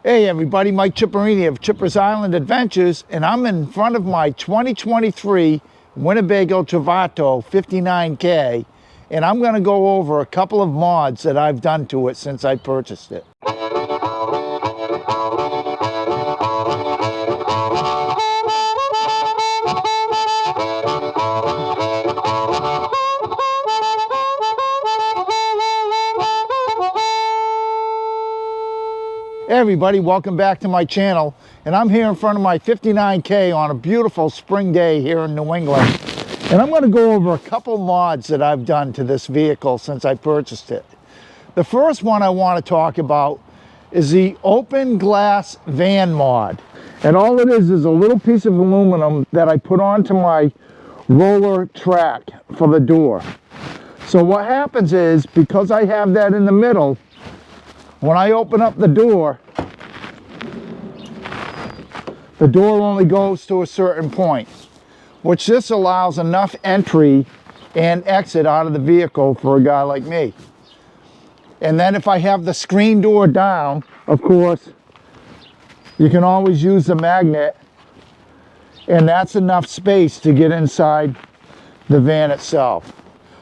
Hey everybody, Mike Chipperini of Chipper's Island Adventures, and I'm in front of my 2023 Winnebago Travato 59K, and I'm going to go over a couple of mods that I've done to it since I purchased it. Hey everybody, welcome back to my channel, and I'm here in front of my 59K on a beautiful spring day here in New England, and I'm going to go over a couple mods that I've done to this vehicle since I purchased it. The first one I want to talk about is the open glass van mod, and all it is a little piece of aluminum that I put onto my roller track for the door. So what happens is, because I have that in the middle, when I open up the door only goes to a certain point, which this allows enough entry and exit out of the vehicle for a guy like me. And then if I have the screen door down, of course, you can always use the magnet, and that's enough space to get inside the van itself.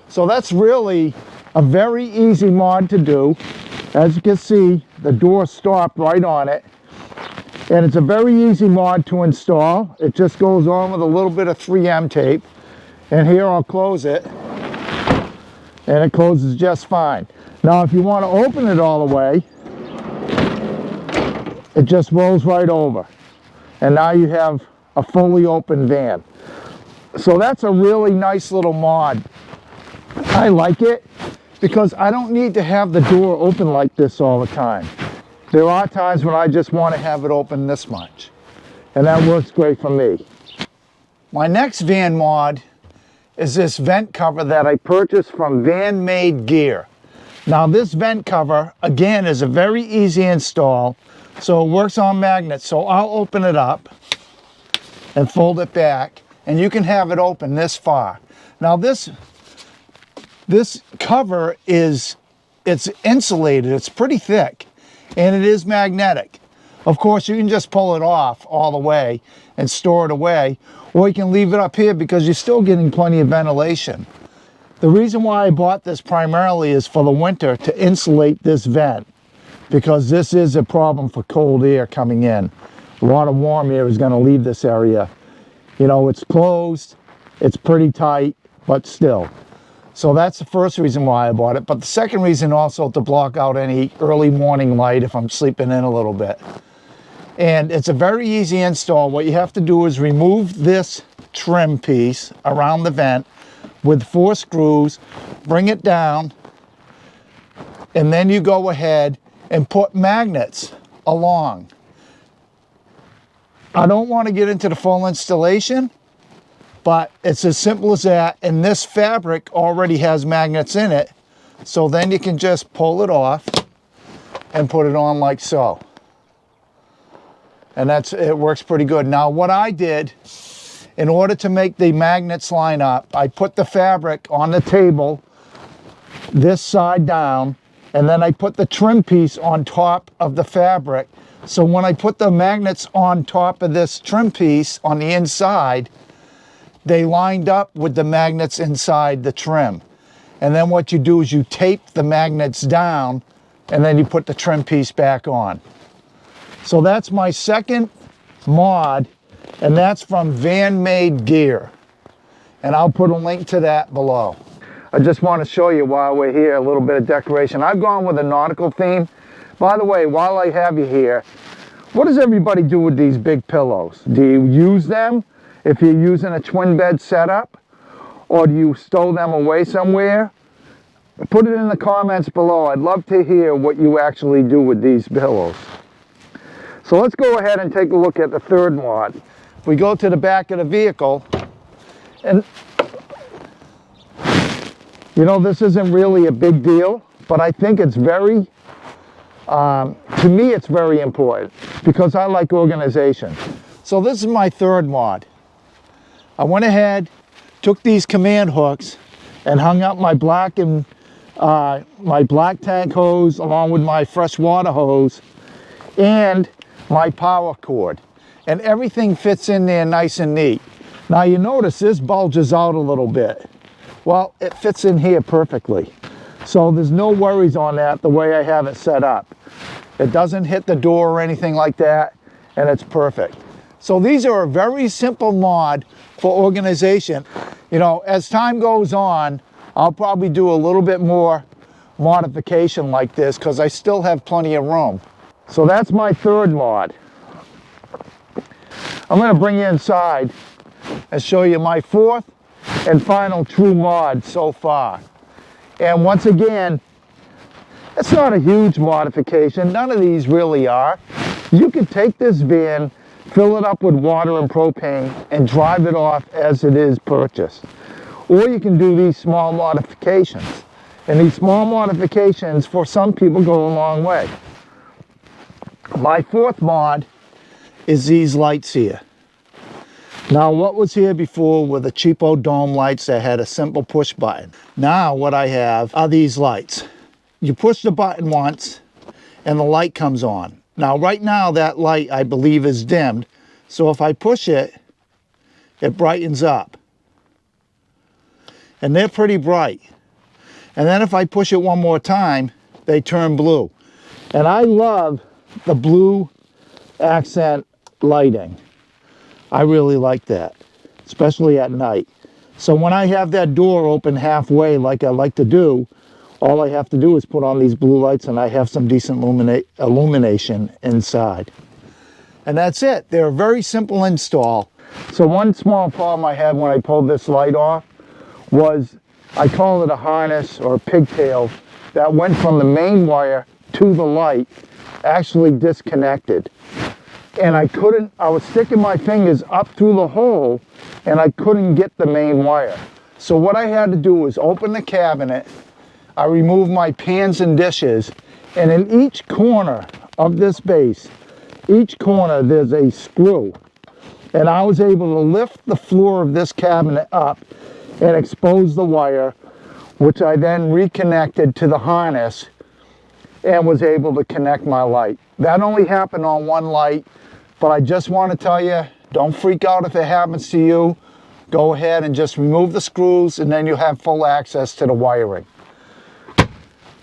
So that's really a very easy mod to do. As you can see, the door stopped right on it, and it's a very easy mod to install. It just goes on with a little bit of 3M tape, and here I'll close it, and it closes just fine. Now if you want to open it all the way, it just rolls right over, and now you have a fully open van. So that's a really nice little mod. I like it because I don't need to have the door open like this all the time. There are times when I just want to have it open this much, and that works great for me. My next van mod is this vent cover that I purchased from Van Made Gear. Now this vent cover, again, is a very easy install, so it works on magnets. So I'll open it up and fold it back, and you can have it open this far. Now this cover it's insulated, it's pretty thick, and it is magnetic. Of course, you can just pull it off all the way and store it away, or you can leave it up here because you're still getting plenty of ventilation. The reason why I bought this primarily is for the winter, to insulate this vent, because this is a problem for cold air coming in. A lot of warm air is going to leave this area. You know, it's closed, it's pretty tight, but still. So that's the first reason why I bought it. But the second reason also to block out any early morning light if I'm sleeping in a little bit. And it's a very easy install. What you have to do is remove this trim piece around the vent with 4 screws, bring it down, and then you go ahead and put magnets along. I don't want to get into the full installation, but it's as simple as that, and this fabric already has magnets in it, so then you can just pull it off and put it on like so. And it works pretty good. Now what I did, in order to make the magnets line up, I put the fabric on the table, this side down, and then I put the trim piece on top of the fabric. So when I put the magnets on top of this trim piece on the inside, they lined up with the magnets inside the trim. And then what you do is you tape the magnets down, and then you put the trim piece back on. So that's my second mod, and that's from Van Made Gear. And I'll put a link to that below. I just want to show you while we're here a little bit of decoration. I've gone with a nautical theme. By the way, while I have you here, what does everybody do with these big pillows? Do you use them if you're using a twin bed setup, or do you stow them away somewhere? Put it in the comments below. I'd love to hear what you actually do with these pillows. So let's go ahead and take a look at the third mod. We go to the back of the vehicle, and you know, this isn't really a big deal, but I think it's very, to me it's very important because I like organization. So this is my third mod. I went ahead, took these command hooks, and hung up my black tank hose along with my fresh water hose and my power cord. And everything fits in there nice and neat. Now you notice this bulges out a little bit. Well, it fits in here perfectly. So there's no worries on that the way I have it set up. It doesn't hit the door or anything like that, and it's perfect. So these are a very simple mod for organization. You know, as time goes on, I'll probably do a little bit more modification like this because I still have plenty of room. So that's my third mod. I'm going to bring you inside and show you my fourth and final true mod so far. And once again, it's not a huge modification. None of these really are. You could take this van, fill it up with water and propane, and drive it off as it is purchased. Or you can do these small modifications. And these small modifications, for some people, go a long way. My fourth mod is these lights here. Now, what was here before were the cheapo dome lights that had a simple push button. Now, what I have are these lights. You push the button once, and the light comes on. Now, right now, that light, I believe, is dimmed. So if I push it, it brightens up. And they're pretty bright. And then if I push it one more time, they turn blue. And I love the blue accent lighting. I really like that, especially at night. So when I have that door open halfway like I like to do, all I have to do is put on these blue lights and I have some decent illumination inside. And that's it. They're a very simple install. So one small problem I had when I pulled this light off was, I call it a harness or a pigtail that went from the main wire to the light, actually disconnected. And I was sticking my fingers up through the hole and I couldn't get the main wire. So what I had to do was open the cabinet, I removed my pans and dishes, and in each corner of this base, each corner there's a screw. And I was able to lift the floor of this cabinet up and expose the wire, which I then reconnected to the harness and was able to connect my light. That only happened on one light. But I just want to tell you, don't freak out if it happens to you. Go ahead and just remove the screws and then you'll have full access to the wiring.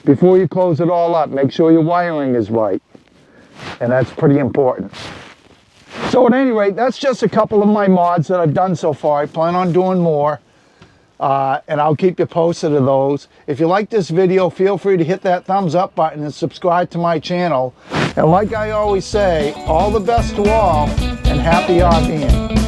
Before you close it all up, make sure your wiring is right. And that's pretty important. So at any rate, that's just a couple of my mods that I've done so far. I plan on doing more. And I'll keep you posted of those. If you like this video, feel free to hit that thumbs up button and subscribe to my channel. And like I always say, all the best to all and happy RVing.